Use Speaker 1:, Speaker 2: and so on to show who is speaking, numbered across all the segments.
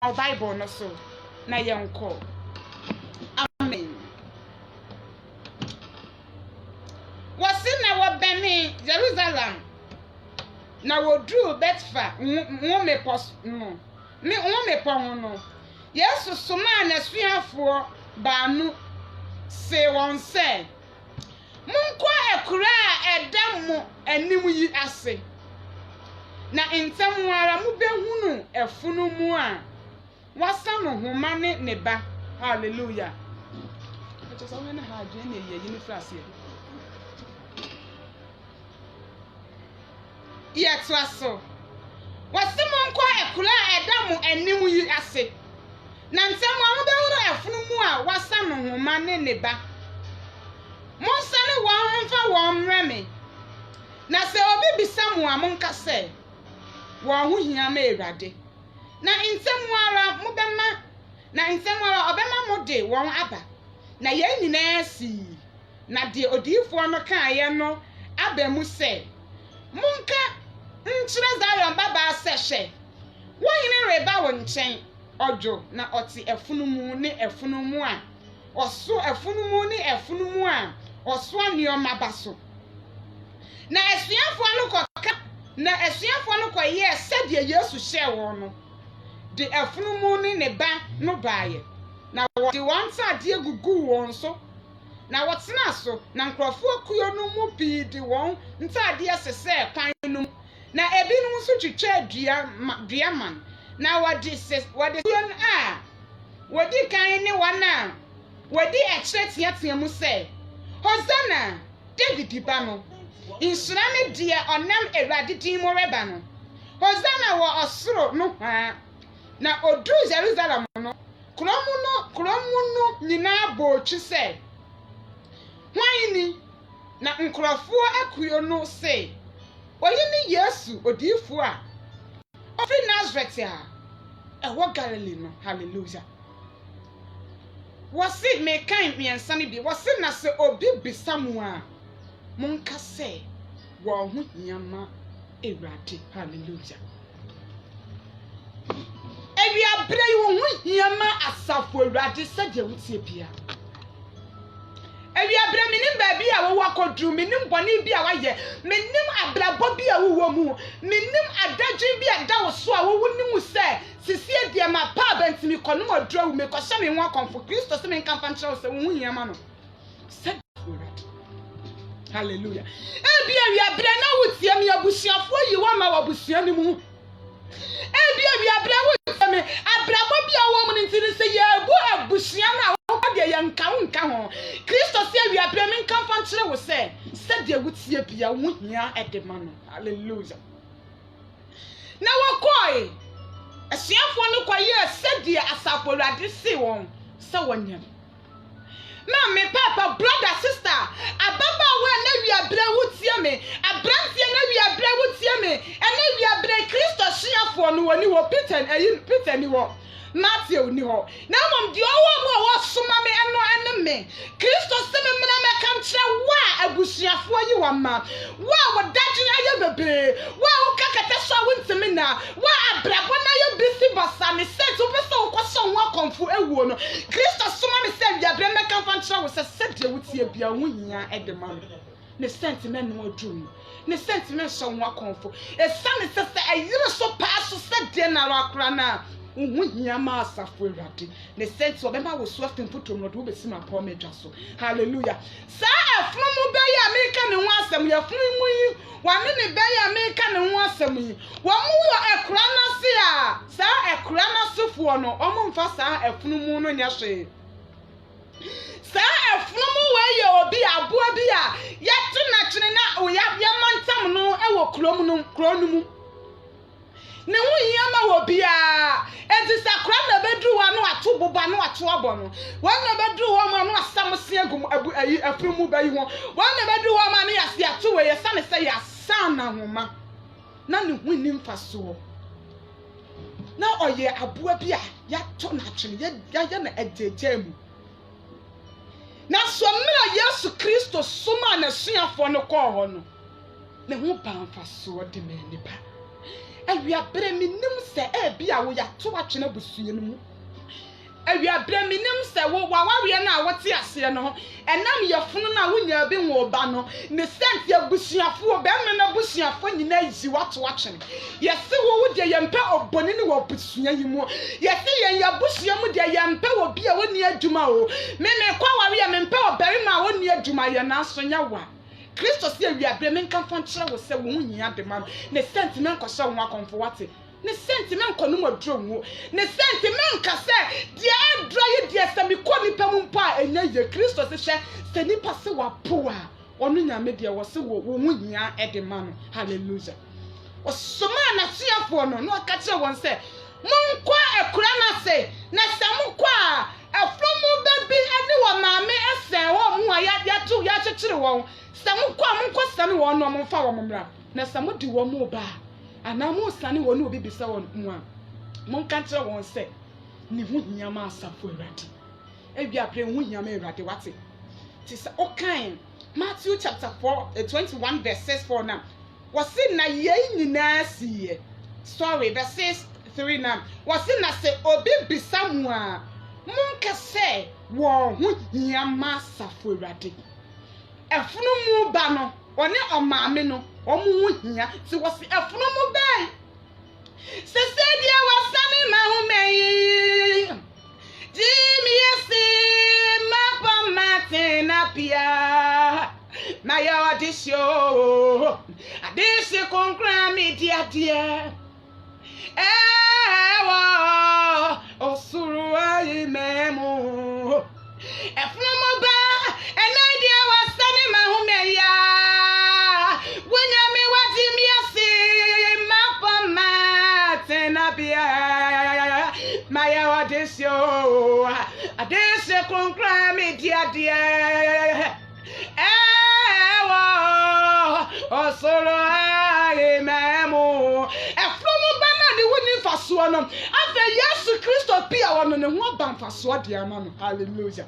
Speaker 1: Bible no so na yenko. Amen. Wasi na wabeni Jerusalem na wodru Betfa nwome pos no me nwome pon no Yesu soma na suafo baanu se won se munkwa ekura a edam mo anim yi ase na ntem ara mu behunu efunu mu a wasa no homa ne ba. Hallelujah. Just when I had you in the flash here. Yet was so. Was someone quite a cooler a dam and knew you ase. Nansam wa efunu mu a wasa no homa ne ba. Monsane wa mfa wo mreme. Na se obi bisamu a monka se. Wo ho hia ma Ewurade. Na nsemu ara mu bema na nsemu ara obema mo de won aba. Na ye nyina si. Na de odifo no kan ye no aba mu se. Monka nkyere Zion baba sehye. Wo hine reba wo nchen ojo na oti efunumu ne efunumu a. Oso efunumu ne efunumu a. Oso anioma baso. Na esuafo no koka na esuafo no koye sede Yesu hye wo no. De efunumu ne ba no baaye. Na wo de wanta de gugu won so. Na wotena so na nkrofo akuyo no mu bi de won ntade asese kwan no. Na ebinum so twetwa dua man. Na wode yon a wodi kan ne wana wodi ekyetia mu se Hosanna David ba no insura ne de onam Ewurade din mo reba no Hosanna wo osoro no ha na odu Jerusalem no kromu no nyina bochi se hwan na nkrofo akuyo no se oyini Yesu odifo a ofi Nazareth a ewo Galilee no. Hallelujah. Wasi me kan miensa ne bi wasi na se obi bisamu a monka se wo ho hiama Ewurade. Hallelujah. Ewi abre wo ho hiama asafo Ewurade se de wutie bia. Ewi abre minim ba bi a wo akodru minim boni bi a waye minim abrabo bi a wo mu minim adadwe bi a da wo so a wo nim se sisie de ma pa bantimi kono odru me ko hye me ho akonfo Kristo se me kan fa nkyerɛ se wo hiama no se Ewurade. Hallelujah. Ebi ewi abre na wutie me abusuafo yi wo ma wo abusua ni mu. Ebi abre wutie me abrabo bi a wo mu ni ntiri se ye bu abusua na de yanka ho Kristo se wi abre me nka fa nkyerɛ wo se de wutie bia wo hia edema no. Hallelujah. Na wakoi asiafo no kwaye se de asafo Ewurade se won se wonyam na me papa brother sister ababa wa na wi abre wutie me abrantie na wi abre wutie me ene wi abre Kristo asiafo no woni wo Peter ni wo Matthew ni ho na mom di owo mo wo soma me eno me Kristo se me mena me kam kire wa abusuafo yi wa ma wa wo dadwe aye bebe wa wo kakata so wontimi na wa abrabo na ye bisi basa me se to pese wo kwaso wo akonfo ewuo no Kristo soma me se bia bre me kam fa kire wo se de wutie bia wo hia edema ne sentiment no odum ne sentiment so wo akonfo e sane se ayire so pass se de na rakra na wo hia ma asafo Ewurade ne senti obema wo so afimputom no do besi ma pa medwa so. Hallelujah. Sa afunu be ya America ne ho asem ya funu mu yi wane ne be ya America ne ho asem yi wo mu yo ekura na se a sa ekura na sefo no omo mfa sa afunu mu no nya hwe sa afunu mu we ye obi aboa bi a ya tu na kyene na o ya mantam no e wo kro mu ne hu hiama wo bia enti sakra na bedru wa no ato boba no ato abo no wa na bedru ho ma no asam se agum ayi afrimu bayi ho wa na bedru ho ma no yase ato we yesa ne se yasa na homa na ne hu nim faso na oye aboa bia ya to na twene ya na agegemu na so mra Yesu Kristo soma na suafo no ko ho no ne hu ban faso de me nipa awiabre minim se bi a wo ya to atwene busue no mu awiabre minim se wo wawawe na wote ase no enam yefunu na wonya bi wo ba no ne sent ya busuafo be me na busuafo nyina yi wato atwene yesi wo de yempe oboni ne wo busua yi mu yesi yen ya busua mu de yempe wo bi a woni adwuma o me kwa wawe ya mempe oberi ma woni adwuma ye na so nya wa Kristo si awiabre men kan fon kire wo se wo hunya de ma ne sentiment ko so wo akonfo wate ne sentiment ko no modro wo ne sentiment ka se dia adra ye dia se mi ko nipa mu mpa enya ye Kristo se hye se nipa se wa poa onu nyame de wo se wo hunya de ma no hallelujah osoma na siafo no no ka kire won se monkwa ekura na se na samkwa afromu baby ani wo maame esen wo mu ya tu ya chechire won samkwa monkwa sane wo no momfa wo mmra na samudi wo mu ba ana mo sane wo no obi bisa wo mu a monka kire won se ni hu nyama asafo Awurade ebia pre hu nyama Awurade wate ti sa okan Matthew chapter 21 verse 4 now wasi na ye nyina siye sorry verse 3 now wasi na se obi bisa mu a monka se wo hu nyama asafo Awurade efunu mu ba no one omaame no omu hu hia ti wasi efunu mu ba se dia wasani ma hu meyi jimi yesi mapa matina pia na ya adisho adisi konkra mi dia ewa osuru ayi memu efunu mu ba dia wasani ma hu meya wunyami wajimi yesi mapa matina pia maya adisho adisi konkra mi dia osoro aye memo efromo bana ni woni faso no afa Yesu Kristo pia wono ne ho ban faso de ama no hallelujah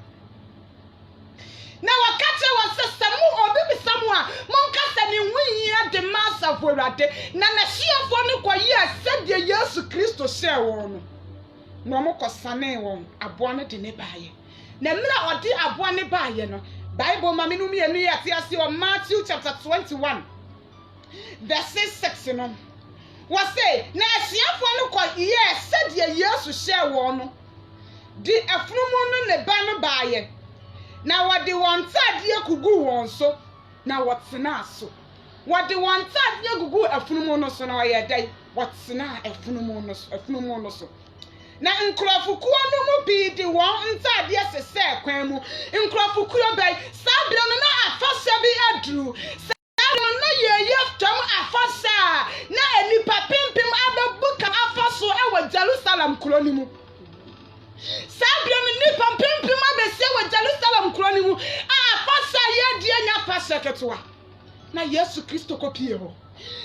Speaker 1: na wakati wasasamu obi bisamu a monka se ni nwuhia de masa for Awurade na na hiafo ne koyi asede Yesu Kristo hye wono no mo kosane won aboa ne de ne baaye na mira odi aboa ne baaye no Bible mami no mienu ya ti ase o Matthew chapter 21 verse 6 no wase na asiafo no ko ye sede Yesu hye wo no di afunumu no ne ba no baaye na wode won tade akugu won so na wotena aso wode won tade akugu afunumu no so na oye dai wotena afunumu no so na nkrofukuo no mu bi di won ntade asese kwan mu nkrofukuo bai sabra no na afasa bi adru sabra no ye yeftam afasa na enipa pimpim ababuka afaso ewa Jerusalem kroni mu sabra no nipa pimpim abese ewa Jerusalem kroni mu afasa ye die nya afasa ketwa na Yesu Kristo kopie ho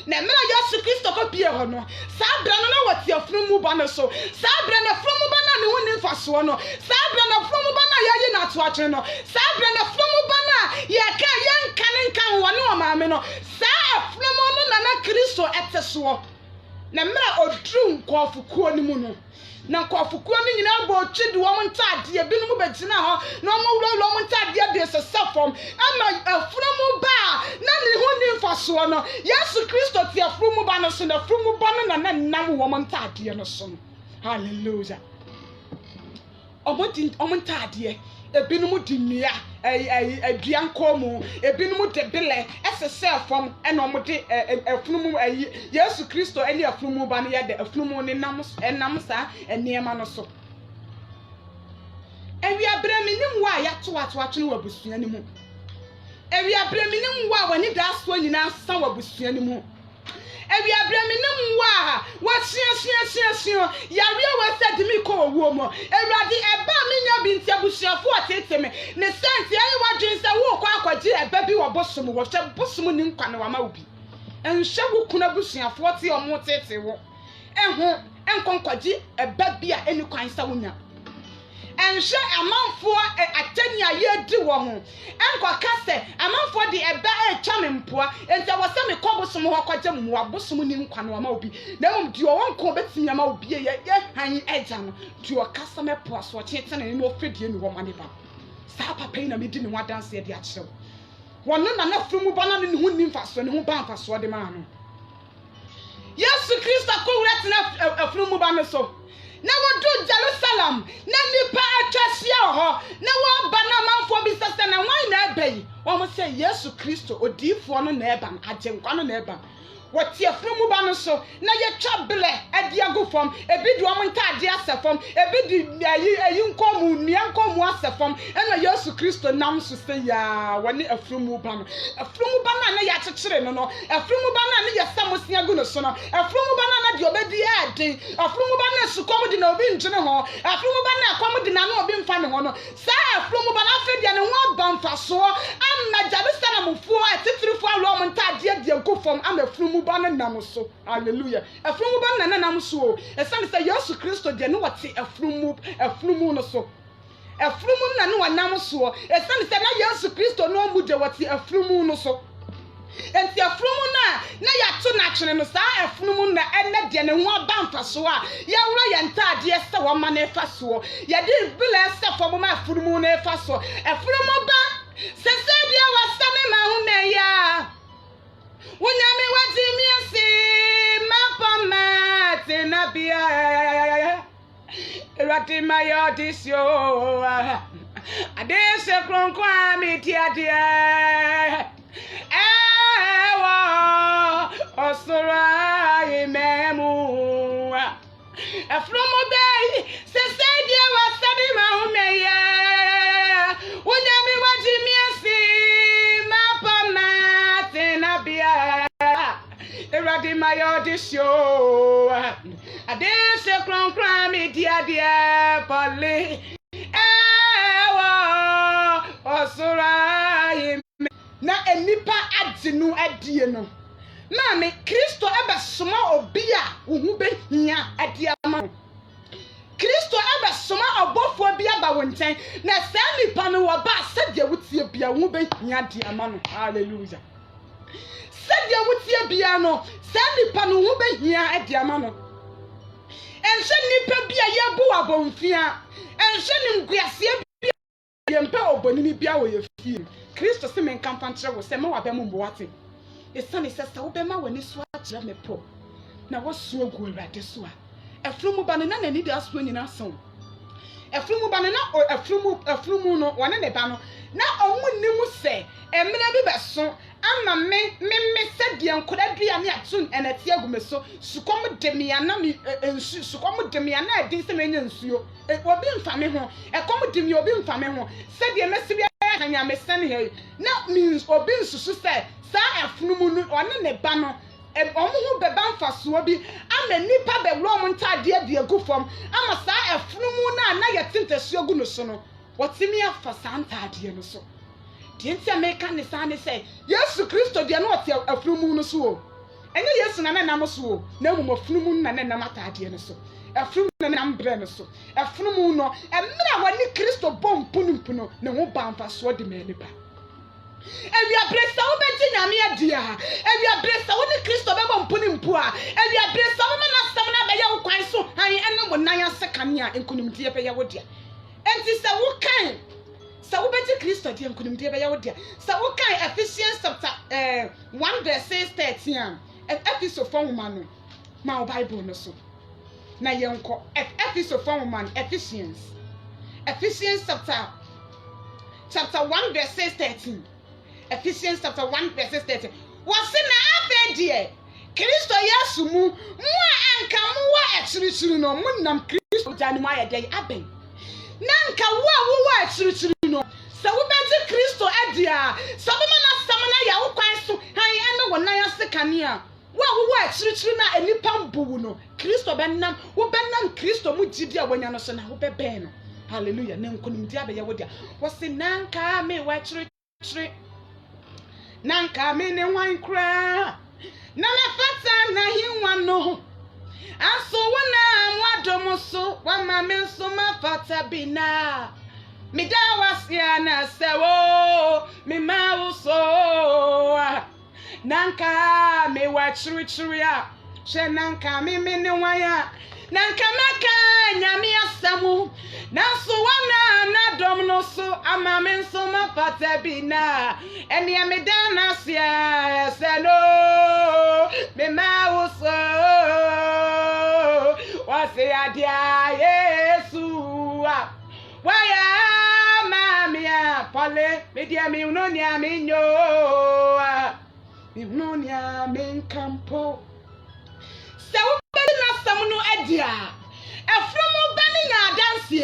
Speaker 1: na mera Yesu Kristo kopie ho no sabra no na wati afrumu ba no so sabra na afrumu ba na ne woni faso no sabra na afrumu ba na yayi na to atwe no sabra na afrumu ba na ye ka ye nkan woni o maame no sa afrumu no na Kristo eteso na mera odru nkofukuo ni mu no na nkofukuo ni nyina bo twidi wo ntade ebinu mu begina ho na omo wuro wo ntade de sesafom ama afrumu ba na ne ho ni faso no Yesu Kristo ti afrumu ba no so na afrumu ba no na nam wo ntade no so hallelujah omo ntade ebinu mu dinua aduan komu ebinu mu de bele esesefom ena omo de afrumu Yesu Kristo eni afrumu ba no ye de afrumu ni nam sa eniema no so ewiabre minim wa ya to atwe wa busua ni mu ewiabre minim wa wani da so nyina sa wa busua ni mu ewiabre minim wa hia yare wa sadimi ko wo mo Awurade eba minya bi ntia busuafo ateteme ne senti ayi wa dwensa wo kwa akwaji eba bi wo bosom wo hye bosom ni nkwa ne wa ma obi enhye wo kuna busuafo te omo tete wo enho enkonkwaji eba bi a eni kwan sa wonya enhwe amanfo atani aye di wo ho enko ka se amanfo de eba etwa me mpoa enti wo se me kobosom ho kwagye mmoa bosom ni nkwa no ma obi na mum di wo nko betimi ama obi ye han eja no di wo kasa me poa so chete na ni ofedie ni wo mane ba sa papa ina me di ni wadanse de a kyerew wono na na frumu bana ni hu nim faso ni hu ban faso de ma no Yesu Kristo ko wurati na frumu bana so na wodu Jerusalem na nipa atwasia ho na wo ba na manfo bi sese na wan na abai wo mo se Yesu Kristo odifo no na eba agenkwa no na eba woti afrumu ba no so na ye twabele ade agufom ebi du om ntade asefom ebi di ayi nkomu nia nkomu asefom ena Yesu Kristo nam so se ya woni afrumu ba na ya kyekere no afrumu ba na ye samosia gu no so no afrumu ba na di obedi ade afrumu ba na sukom di na obi njene ho afrumu ba na akom di na na obi mfa ne ho no sa afrumu ba na afedia ne ho bamfaso amma Jerusalem fu atifirifo alo om ntade de agufom am afrumu bana namuso hallelujah afrumu bana namuso esane say Yesu Kristo de no wate afrumu no so afrumu na no namuso esane say na Yesu Kristo no mu de wate afrumu no so enti afrumu na ya to na twene no sa afrumu na enne de ne ho abamfa so a ya wura ye ntade ese wo ma na efa so ye de bila ese fo mo ma afrumu na efa so afrumu ba sese bia wasame ma hu me ya Wunyami wati miasi mapoma tenabia Rati mayo disyo Adese kronkwa mitiadia Ewa osura imemu Afromo bay sesedia wasadi mahumeya Wunyami wati miasi mapoma tenabia Eradi mayo disyo Adese kronkwa mitiadia pole Ewa osura imemu na enipa adinu adie no na me Kristo ebesoma obi a wo hu behia ade ama Kristo ebesoma obofo bi aba wo nten na sa nipa no wo ba sade wutie bia wo behia ade ama no hallelujah sade wutie bia no sa nipa no wo behia ade ama no ense nipa bia ye bu abonfia ense ni nguase bia ye mpa obonini bia wo ye fie Kristo se men kampantre wo se me wa be mu mboate esane se sa wo be ma wani so akira me po na wo so agu awade so a afrumu ba ne na nani da so nyina son afrumu ba ne na afrumu no wone ne ba no na omu nimu se emre bi beso ama me se de enkoda dua ne atun enati agumeso sukom de me ana me ensu sukom de me ana adin se me nya nsuo obi mfa me ho ekom de me obi mfa me ho se de mesi anya mesane he na means obi nsusu se sa afnumu no one ne ba no omuhu beba mfaso bi ama nipa be wro mo ntade ade agufom ama sa afnumu na ye tintesu agu no so no wotimi afa sa ntade no so de ntia meka ne sa ne se Yesu Kristo de no wote afnumu no so o enye Yesu na nam so o na mu afnumu na nam atade no so afnumu na nam bre no so afnumu no emra wani Kristo bom punumpuno ne ho ba mfaso de me nipa Evia bresa wo beti nyame adia evia bresa wo ni Kristo be bom punimpu a evia bresa wo na sam na be ye wo kwan so han ene mo nan asekane a enkunimdie be ye wo dia enti se wo kan se wo beti Kristo dia enkunimdie be ye wo dia se wo kan Ephesians chapter 1 verse 13 Ephesians for woman ma Bible no so na yenko Ephesians for woman Ephesians chapter 1 verse 13 Ephesians chapter 1 verse 30. Wase na afedie Kristo Yesu mu anka mu wa akyirikyiri no mu nam Kristo jani mu ayede aben na anka wo akyirikyiri no se wo beti Kristo adia se bo na sam na ya wo kwan so han ene wo nan asekane a wo akyirikyiri na enipa mbuwu no Kristo benam wo benam Kristo mu gidi a wonya no so na wo bebe no hallelujah na nkonimdi abeye wo dia wase nanka me wa akyirikyiri nanka me ne wan kra na mafata na hinwa no Aso wana mwadomuso wama menso mafata bina. Midawasia na sewo mimauso. Nanka me wachurichuria. She nanka mimini waya. Nanka maka nyami asamu. Naso wana na domnoso ama menso mafata bina. Eni amidana siya selo mimauso. Wase adia Yesu waya mamia pole media mi unonia minyo mi unonia minkampo se wo be na sam no adia efromo bani nya adanse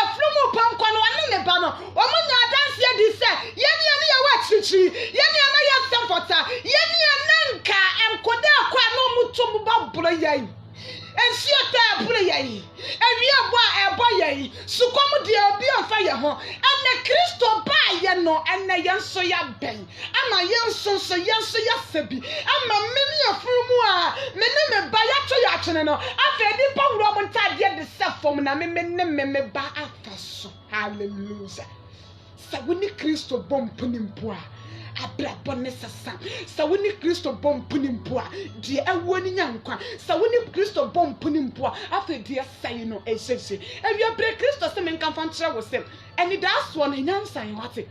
Speaker 1: efromo pankwa no ane ne ba no omo nya adanse di se yeni ane ya wa chichi yeni ane ya samfota yeni ananka enkoda akwa no mutum baburo yai Ensiota bule yayi ewi ebo yayi sukom de obi onfa ye ho ene Kristo ba ye no ene yenso ya ben ama yenso ya sebi ama memi afurumu a mene me ba ya to ya twene no afa di pawro mo ntade de sefom na me ba afaso hallelujah sawuni Kristo bompuni mpoa abrabo ne sasa sawuni Kristo bompuni mpoa die awoni nyankwa sawuni Kristo bompuni mpoa afa die sai no ehyehe ewia bre Kristo se menka fankyere wo se eni da so no nyansan wate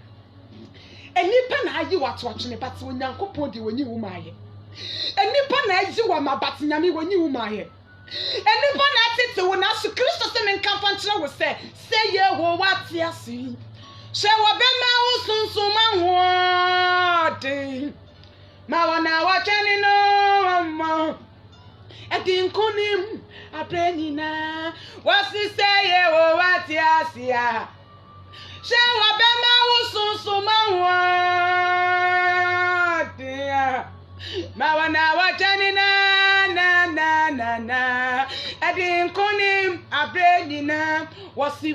Speaker 1: enipa na ayi wato atwene bat onyankopon de woni wo maaye enipa na ayi wa mabat nyame woni wo maaye enipa na atete wo na so Kristo se menka fankyere wo se ye wo wate asi she wo be ma usunsuma wode ma wana wachani no amma edin kunim abrenina wasi se ye wo wate asia she wo be ma usunsuma wode ma wana wachani na edin kunim abrenina wasi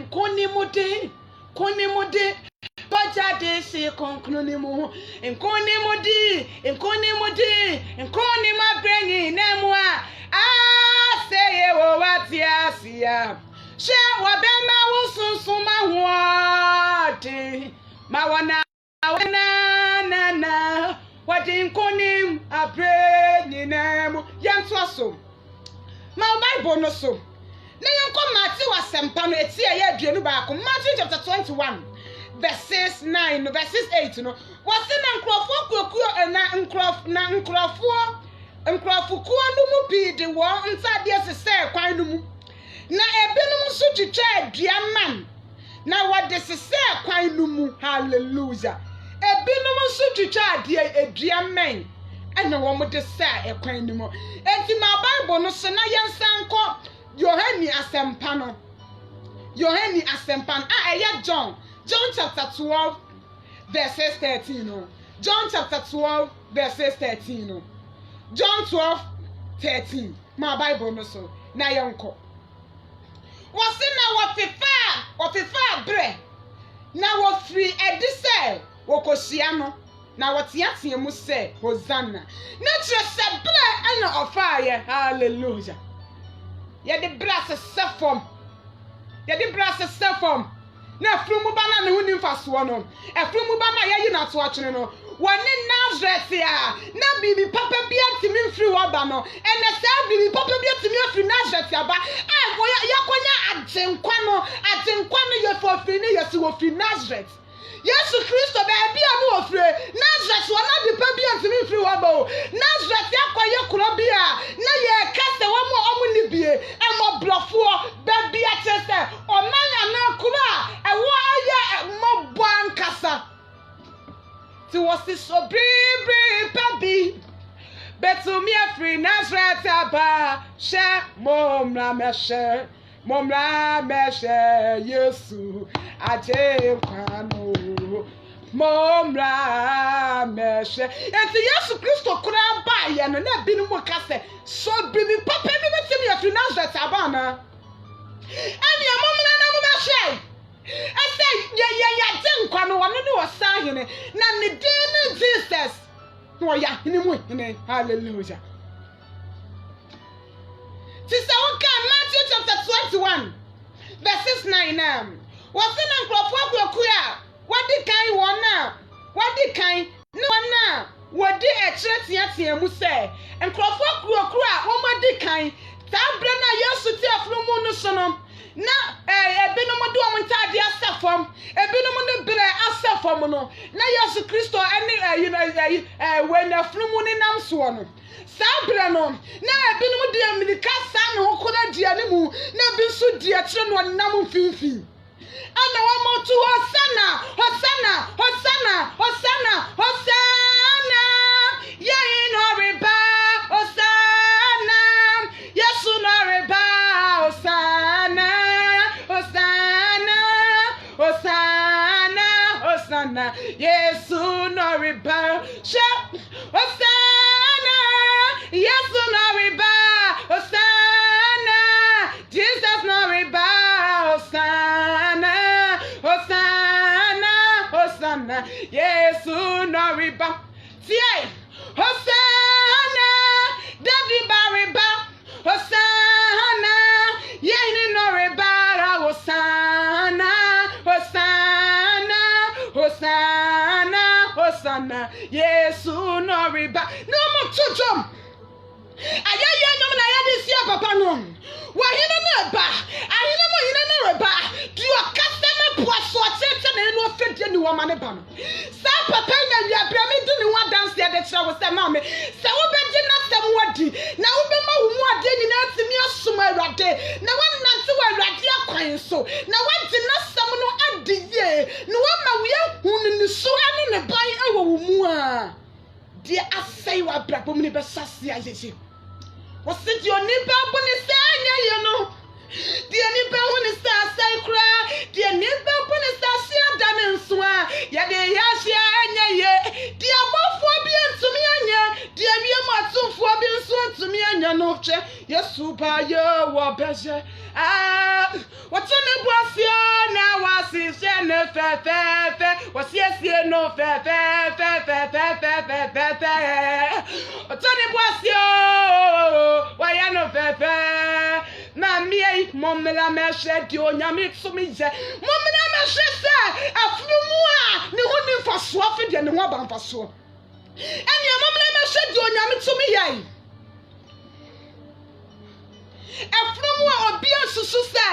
Speaker 1: kunimude bajade se konklonimu enkonimudi enkoni mabrenyi nemwa aseye wo wati asia she wabema wusunsuma wode mawana na wadi enkonim abrenyi nemu yanto aso ma Bible no so na yanko mati wasempa no eti ya aduanu ba ko Matthew chapter 21 verses 9 verses 8 no wase na nkrofo kuokuo na nkrofo no mu bi de wo ntade sese kwan no mu na ebenum so twitwa aduaman na wode sese kwan no mu hallelujah ebenum so twitwa aduaman ena wo mo de se kwan no mu enti ma Bible no so na yensanko Yohani asempan eya John chapter 12 verses 13 no John chapter 12 verses 13 no John 12:13 my Bible no so na yonko wose na wofifa bre na wo free edise wokosia no na wotiatia mu se Hosanna na tire se bre ana ofaye hallelujah ye de brass sefom na frumu bana ne huni mfaso no frumu bana ye yi na to atwene no woni Nazareth ya na bibi papa bia timi mfiri waba no ene sa bibi papa bia timi afiri Nazareth aba yakonya adenkwa no ye fofiri ne yesi wo firi Nazareth Yesu Kristo ba bia no ofire Nazareth wona bi pa bia timi mfiri waba o Nazareth yakoye kuro bia na ye kase wo mo omu nibie emo blofo ba bia chese omanya na kura ewo aye mo bwankasa ti wasi so bribi pabi betumi afri Nazareth aba she momra meshe Yesu aje kwano momra meshe enti Yesu Kristo kura ba ye no na binu mo kase so bribi papa ni betumi afri Nazareth aba na eni momra na mo meshe ese ya nkwa no wano ne wasahene na ne din Jesus no ya hene mu hene hallelujah ti chapter 21 verses 9 was in Nkrofo Akua wadi kan wona wadi kan ne wona wadi ekyeretiatia mu se Nkrofo Akua womadi kan tabra na Yesu ti afromu no so no na ebinom do amntade asafom ebinom ne bere asafom no na Yesu Kristo ene wena afromu ne nam so no sabre no na ebinom de Amerika sa ne hokoda dia ne mu na binsu dia kire no nam mfimfin ana wa motu Hosanna Hosanna Hosanna Hosanna Hosanna ye no reba Hosanna Yesu no reba Hosanna Hosanna Hosanna Hosanna Yesu no reba Hosanna Yesu no reba Hosanna Jesus no reba Hosanna Hosanna Hosanna Yesu no reba tie Hosanna David bariba Hosanna Yehini no reba Hosanna Hosanna Hosanna Hosanna Yesu no reba no mo tujom ayaya nyom na ya disi papa no wa hina na ba ahina mo hina na reba dio kasema poaso tete na enu ofedie ni wo mane ba no sa papa nya wi abra me di ni wa dance ya de kira wo se ma me se wo be di na sem wadi na wo be ma wo mu ade ni na timi asoma awrade na wa nante wa awrade akwan so na wa di na sem no adiye no wa ma wi ehunu ni so ani ne ban ewo wo mu a di asai wa abra bom ni be sase ayeye wo se di oni ba bo ni se anya ye no di ani ba wo ni sa asai kra di ani ba bo ni sa se adane nso a ya de ya hia anya ye di abofo bi ntumi anya di awie matumfo bi nso ntumi anya no che Yesu ba ye wo beje what's on the boss now was is ne fe was yes no fe what's on the boss why ya no fe na me momela me hwe di onyame tsumi je momela me hwe se afrumu a ne ho ni faso afede ne ho ba faso eni momela me hwe di onyame tsumi yai efrumu a obi asusu se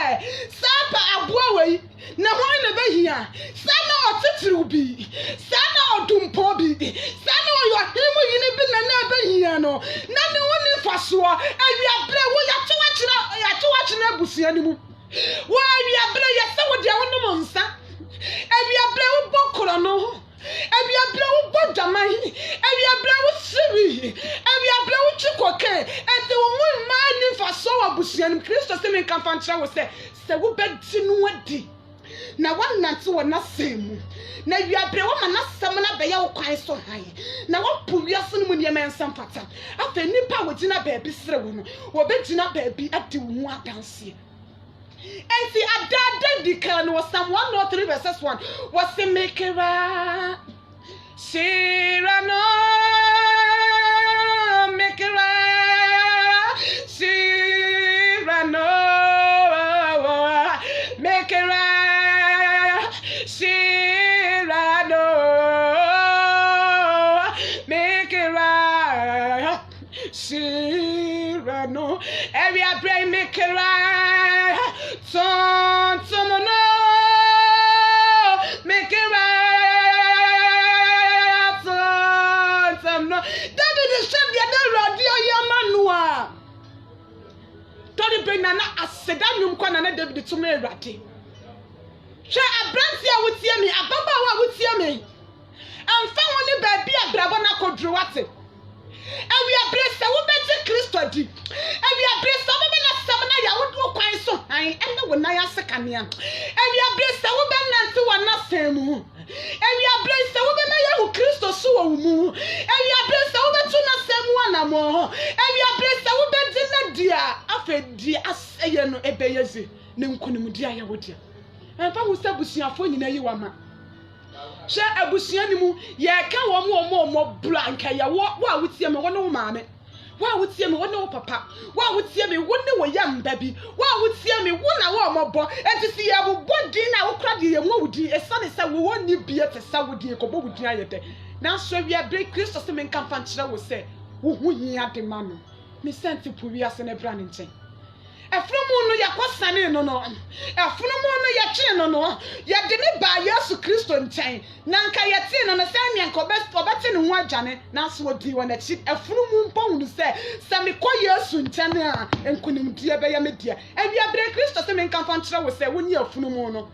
Speaker 1: sapa aboa wei na ho na behia sa na otitiru bi sa na odumpo bi sa na oyo himu yini bi na behia no na ne ho ni faso awiabre wo ya towa busia ni mu wo awiabre ya se wo dia wo no nsa awiabre wo bokoro no awiabre wo bodamai awiabre wo sibi awiabre wo chikoke ente wo mu ma ni faso wa busia ni Kristo se me kan fantra wo se wo bedi no adi na wannante wo na semu na wiabre wo ma na sam na be ya wo kwan so han na wo pu wiase no mu ne men sam fata afa nipa wo gina ba bi sere wo no wo be gina ba bi adi wo mu adanse enti adada dikala no Psalm 103 verses 1 was the maker Shirano Mekera Shirano Mekera Shirano Mekera Shirano every pray Mekera son somono Mekera son no David is said the radio yamanua Tori bena na aseda nyum kwa na David to me erade hwe abranti a wotie me ababa wa wotie me amfa woni ba bi abrabo na kodru wate ewi abrese wo beje Kristo di ewi abrese wo be na sam na ya wo kwan so han ene wo na ya sekanea ewi abrese wo be na nti wo na semu ewi abrese wo be na ya wo Kristo so wo mu ewi abrese wo be tu na semu anamo ewi abrese wo be di na dia afedi aseye no ebeyeze ne nkonim dia ya wo dia emfa wo sabusuafo nyina yi wama she abusuani mu ye ka wo mo blanka ya wo a wotie me wo no maame wa wotie me wo ne wo papa wa wotie me wo ne wo yam baby wa wotie me wo na wo mobo enti si ya bo din na wo kra de ye mu wudi esane se wo woni bie te sa wudi ko bo wudi ayede na so wi abre Kristo se me nka fa nkyere wo se wo hu hia de ma no me senti pu wi ase ne bra ne nchen efromu no yakosane no no efromu no yakye no no ya de ne ba Yesu Kristo nchen na nka yete no no se me nka obete ne ho agane na so odi wona chi efromu mponu se me ko Yesu nchen a enkunim die be ya media ewi abre Kristo se me nka fa nkyere wo se woni efromu no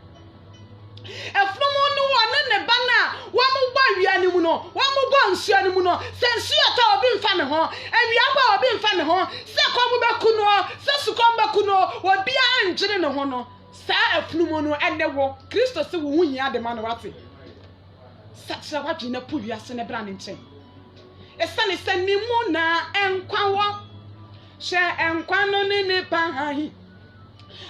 Speaker 1: efromu no wona ne ba na wa mo gba wi ani mu no wa mo gba nsu ani mu no se nsu ata obi mfa ne ho ewi agba obi mfa ne ho se ko mo beku no se su ko beku no obi a njire ne ho no sa efromu no ene wo Kristo se wo hu hia de ma no wate sacha wadwe na pu wi ase ne bra ne nchen esane se ni mu na enkwa wo she enkwa no ni ni pa hahi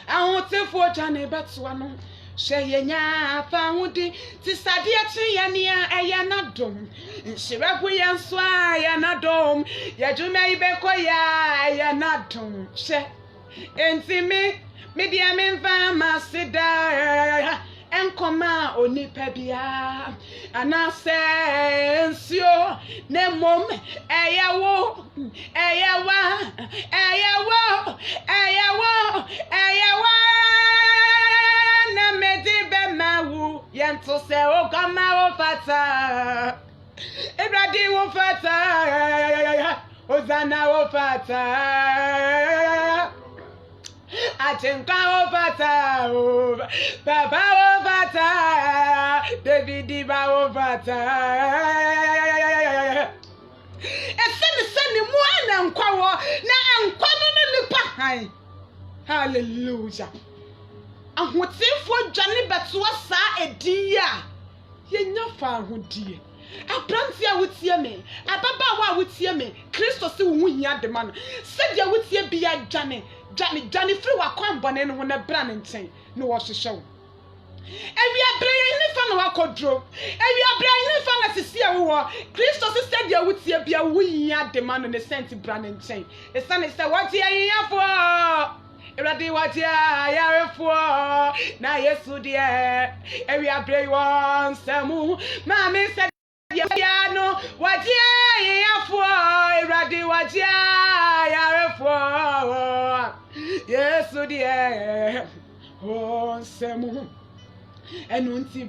Speaker 1: ahotefo jane betwa no she yenya fa hudi ti sade ati ya ni aya na dom nshirabu ya nso aya na dom ya jume ibeko ya na dom she enti me dia me mfa masida enkoma onipa bia anase ensio ne mom eyawo na medibe mawu yento se ogama wo fata ebradi wo fata ozana wo fata atenka wo fata baba wo fata David ba wo fata eseni mu ana nkwa wo na nkwa no nipa han hallelujah ahotifo dwane beto sa ediya yenya fa ahodie abranti a wotie me ababa wa wotie me Kristo se wo hia de ma no se dia wotie bia dwane firi wa kwambone no ho na bra ne nten no wo hwehwe wo ewi abraya ni fa no wakodro ewi abraya ni fa na sisi awo Kristo se dia wotie bia wo hia de ma no ne senti bra ne nten esane se wotie yafo Eradi watia yarefo na Yesu die ewi abrei won semu mami se ya no watia yafo eradi watia yarefo Yesu die won semu enunti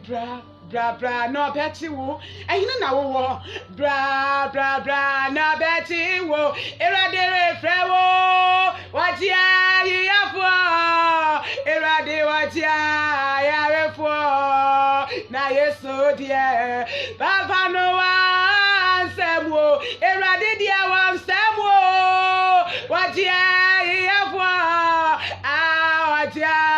Speaker 1: bra no beti wo ehina na wo bra na beti wo erade refre wo watia yafo erade watia yarefo na Yesu die baba no wansem wo erade die wansem wo watia yafo watia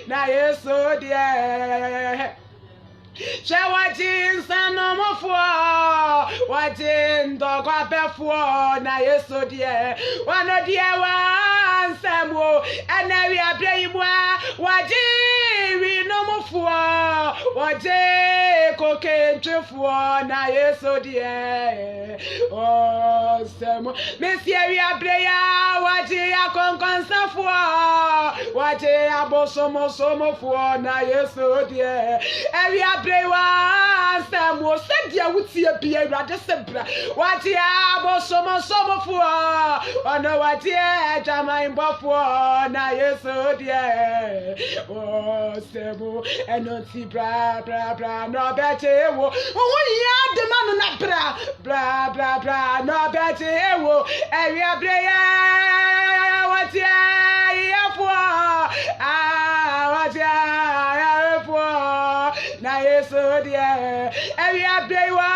Speaker 1: na Yesu die Shawati sanomofo wati ndokwa pefo na Yesu die wano die wansemo enewi abreyimwa waji wi nomofo waje kokentefo na Yesu die osemo mesiewi abreya waji akonkonsafo waje abosomosomofo na Yesu die ewi abrewa samo sedia wutie bia Awurade sebra waje abosomosomofo ono waje jamainbofo na Yesu die osemo enoti bra no bete wo ya de manu na bra no bete wo ewi abreya waje yafo waje na Yesu die ewi abrei wa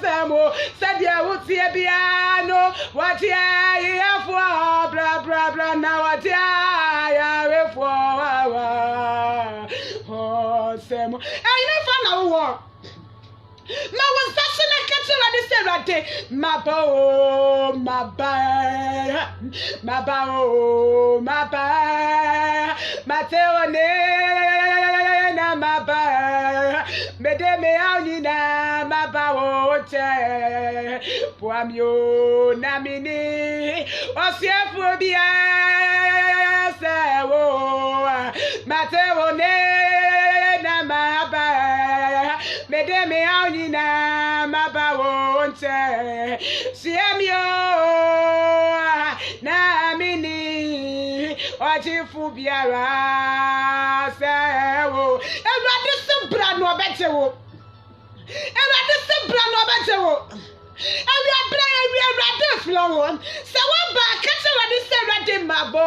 Speaker 1: samo sadia wutie bia no waje yafo bra na waje yarefo samo aina fa na wo ma was na ketela de serade maba Mateo ne na maba mede me auni na maba o te puamio na mini osiefu bia sewo mateo ne na maba medeme aunina maba wonte siemio na mini osiefu biara sewo Ewurade sebra no obetewo Ewurade sebra no obetewo Ewurade flow se wa ba ka se Ewurade se Ewurade maba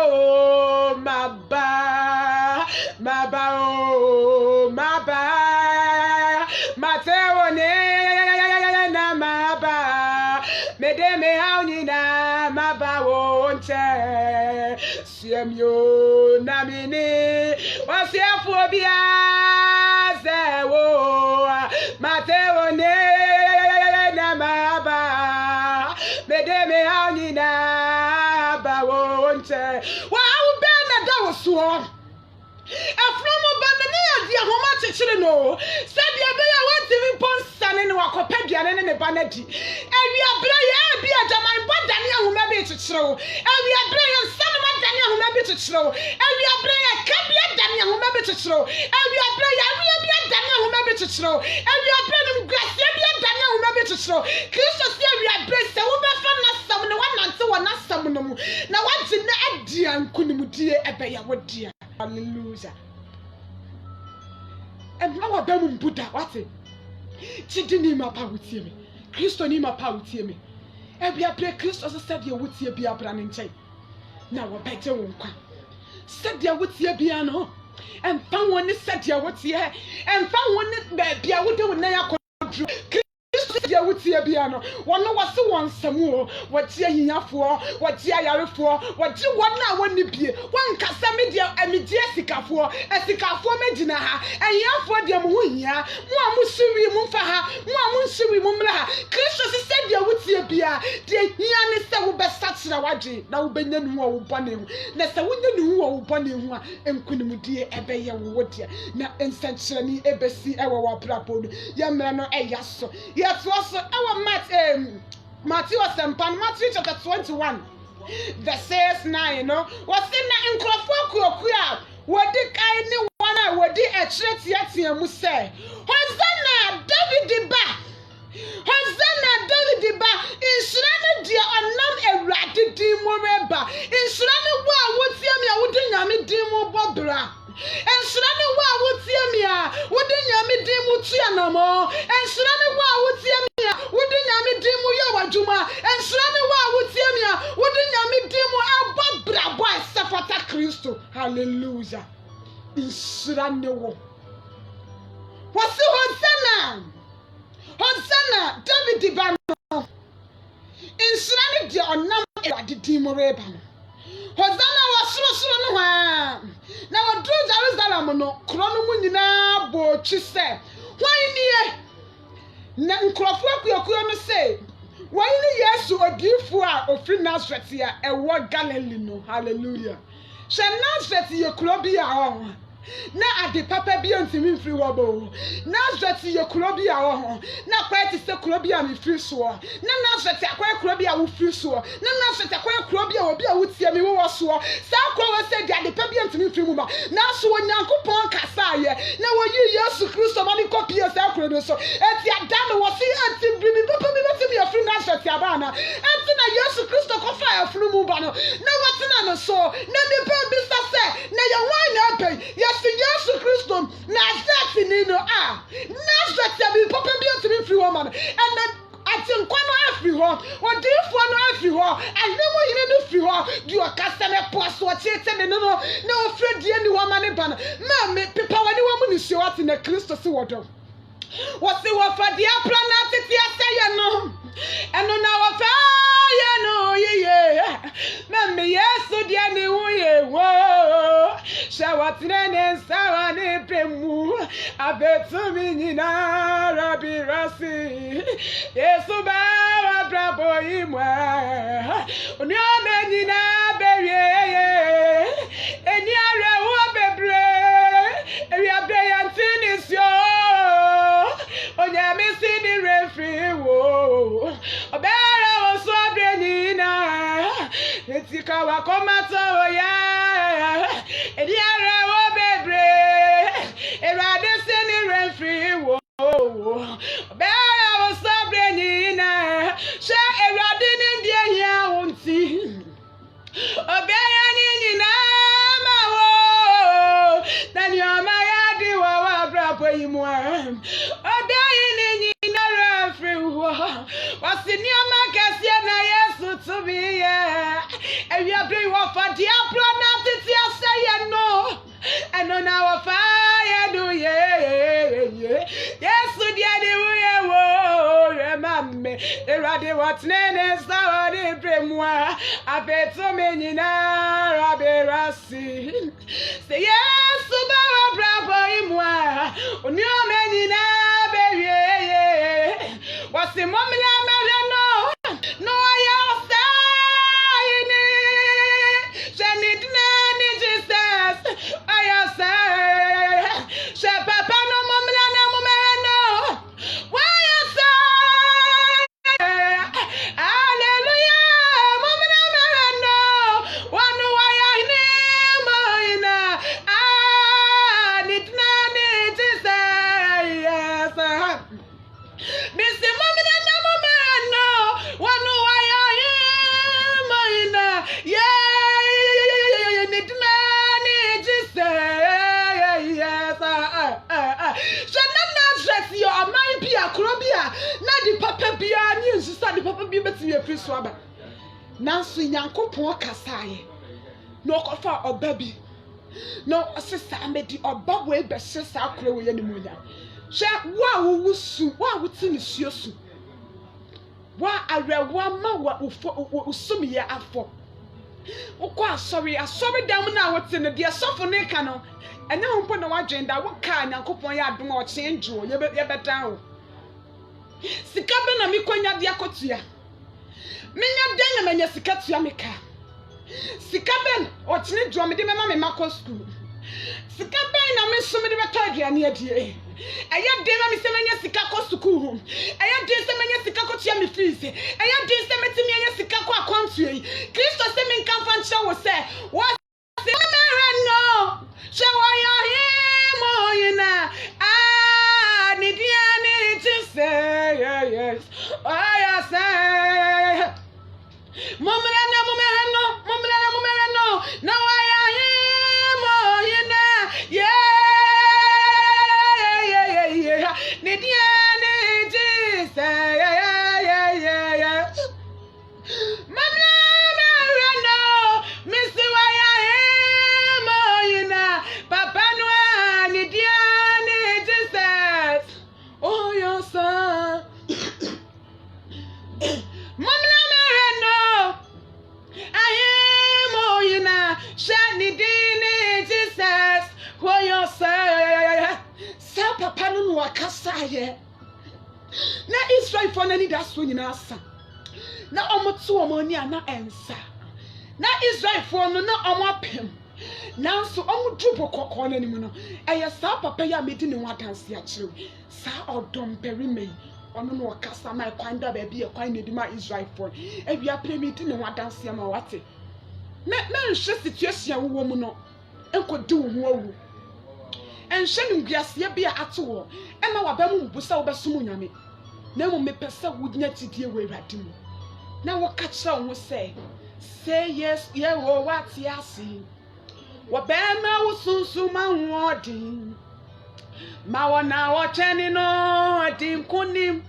Speaker 1: o maba Mateo ne na maba medeme hauni na maba wonte siemyo na mini wasiafu obia zewo Mateo ne na maba medeme hauni na ba wonte wa ube na dawo so Afromo banane adi ahoma chechire no sabi ebe ya wantimi ponsane ne wakopaduane ne banadi ewi abra ya bi ajaman bodane ahoma be chechire o ewi abra ya sanoma dane ahoma be chechire o ewi abra ya kabia dane ahoma be chechire o ewi abra ya wi bi dane ahoma be chechire o ewi abra ne mgrase bi dane ahoma be chechire o Kristo si ewi abra se wo be fa na sam ne wanante wona sam no mu na wagye na adi ankunimdie ebe ya wodia Hallelujah. And now I am Buddha. What it? Chidini ma pa wutie me. Kristo ni ma pa wutie me. Ebi abre Kristo said ye wutie bia bra ne nkyai. Na wo bete wo nkwa. Said ye wutie bia no. And fan woni said ye wutie. And fan woni bia wo de wo nan akodru. Ya wutie bia no wono wase wonsam o watie hinyafo watie ayarefo watie wona woni bie wankasa media amidie sikafo esikafo medina ha ehiyafo de mo hia mo amusiwi mo mfa ha mo amunsiwi mo mra ha Kristo se dia wutie bia de hia ne se wo besatira waje na wo benya nu wo bone hu na se wo nya nu wo bone hu a enkunimdie ebeye wo wodia na ensankyerani ebesi ewo wa prapo ya mra no eyaso yeso also our Matthew chapter 21 verse 9 no was in na nkrofo akuakua wodi kai ni wana wodi echiretiatia mu se Hosanna David ba inshrane dia onam Ewurade din mo reba inshrane wo a wotia me a wodi nyame din mo bobra Enshrane wa wotie me a wodi nyame din mu tuanamo enshrane wa wotie me a wodi nyame din mu ye wadwuma enshrane wa wotie me a wodi nyame din mu ababrabo asafata Kristo hallelujah enshrane wo wasi Hosanna David ba no enshrane dia onam Ewurade din mu reba no Hosanna wa suro no ha na wodru Jerusalem no krono mu nyina bo twise wan nie na nkrofo akuakuo no se wan ni Yesu odifu a ofri Nazareth a ewo Galilee no hallelujah she Nazareth ye kuro bi a ho na ade papa bi antimi mfiri wo bo Nazareth ye kuro bi a ho na kwa ti se kuro bi a mfiri so na Nazareth akwa kuro bi a wo firi so na Nazareth akwa kuro bi a obi a wotie mi wo so sa kwa wo se de ade papa bi antimi mfiri mu ba na so onyankopon kasa ye na wo yi Yesu Kristo mani copy sa kuro no so eti adam wo si anti bi mi papa mi beti mi afiri Nazareth abana eti na Yesu Kristo ko fa afiri mu ba no na watina no so na de pa bi sa se na ye wan na pay Yesu Kristo Nazareth ni no Nazareth bi papa bi antimi mfiri wo ma no and then atinkwano afiri ho odifo no afiri ho anemo yine no firi ho di okasa me poso chete ne no na ofre die ni wo ma ne ba no ma me pepa wani wo mu ni sio ati na Kristo si wodo wasi wo fa dia plana tete aseye no eno na wo fa ye no ye ma me Yesu dia ni wo ye wo shawatine ne sawa ne premu abetu mi nyina rabi rasi Yesu ba wa brabo imwe oni ame nyina bewie eni are wo bebre ewi abe yantini sio onya mi si ni refri wo wakomato ya ediara wo bebre erade seni refri wo beya wo sabre nyina she erade ni die ya wonti obeya ni nyina ma wo tani o ma ya di wa wa brapo yimu obeya ni nyina refri wo wasini o ma kase na Yesu to be yeah and you bring what for the apron titi say no and on our fire do yeah Yesu dia de wo remember erade what nene sa de bremwa abeto me nyina raberasi say Yesu ba wa brabo imwa oni o me nyina be yeah wasi momla me no no I Nanso Nyankopon kasaye no kofa obabi no osesa amedi oba we be sesa akro we yanimunya hwe wa wo wusu wa wuti ni suosu wa arewa ma wa usumiye afo ukwa asori dam na wote ne de sofo ne ka no ene ho mpo na wadwenda wo ka Nyankopon ya adom o change wo ye betan wo sika be na mikonya de akotua menya den na menya sika tua meka sika ben otene drum de mema me mako school sika ben na me so me de beto aduane adie eya den na me se menya sika ko school eya den se menya sika ko tua me fees eya den se metimi enya sika ko account yi Kristo se me nkan fa nche wo se wo se me no she wo yo him oyina ni dia ni to say yes oh yes Momra no no I am oyina yeah ni dia ni Jesus yeah Momra no Missy I am oyina Papa no ni dia ni Jesus oh your son Momra no I am oyina shani dini Jesus who you say sa papa no wakasa ye na Israel for nani da so nyina asa na omoto omoni ana ensa na Israel for no na omapem na so omudu bokoko na nimu no eye sa papa ya medi ne wadanse a kire sa odom perime ono no wakasa mai kwanda ba bi e kwan ne di ma Israel for ebia premiti ne wadanse ma wate na nhwe situation wo mu no enkodi wo ho awu enhwe nguase bia ato wo ema wabamu mbusa wo besom nyame na mo mepesa wo nya tidie wo Awurade mu na wo ka kira wo say yes ye wo wati asi wo be ma wo sunsuma wodin ma wona wo cheni no adim kunim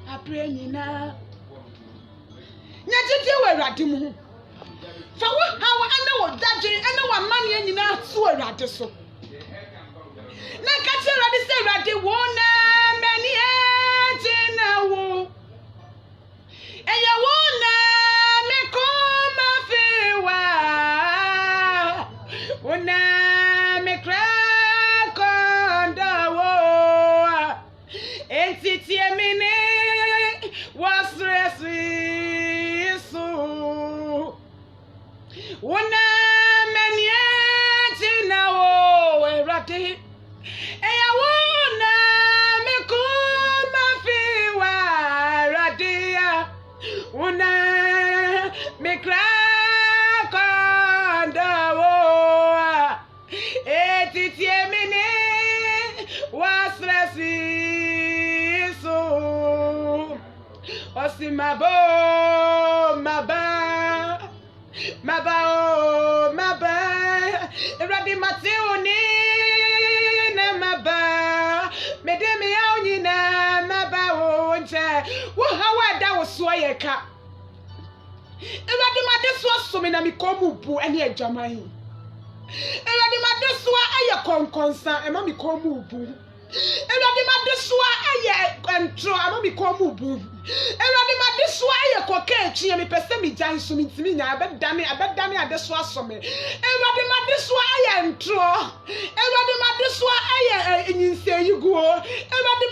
Speaker 1: apre nyina nya tidie wo Awurade mu fa wo hawo ana wo dadwe ana wo amane nyina to Awurade so na ka ti Awurade se Awurade wo na mani ejina wo eya wo na me koma fiwa wo na me kra konda wo entity emine was resu Wona menieti na wo Awurade eya wona me kuma fiwa Awurade ya wona me kra Etiti emini wasresi so osi mabo maba Eradi Mateo ni na maba medeme ya onyi na maba o nche wo hawa da wo so yeka Eradi madeso asome na mikomu bu ene adwaman Eradi madesua aye konkonsa ema mi komu bu. Eradi madesua aye entro ama mi komu bu. Eradi madesua aye kokechi mi pese mi jansu mi ntimi nya abedame adesua some. Eradi madesua aye entro. Eradi madesua aye nyinse yiguo. Eradi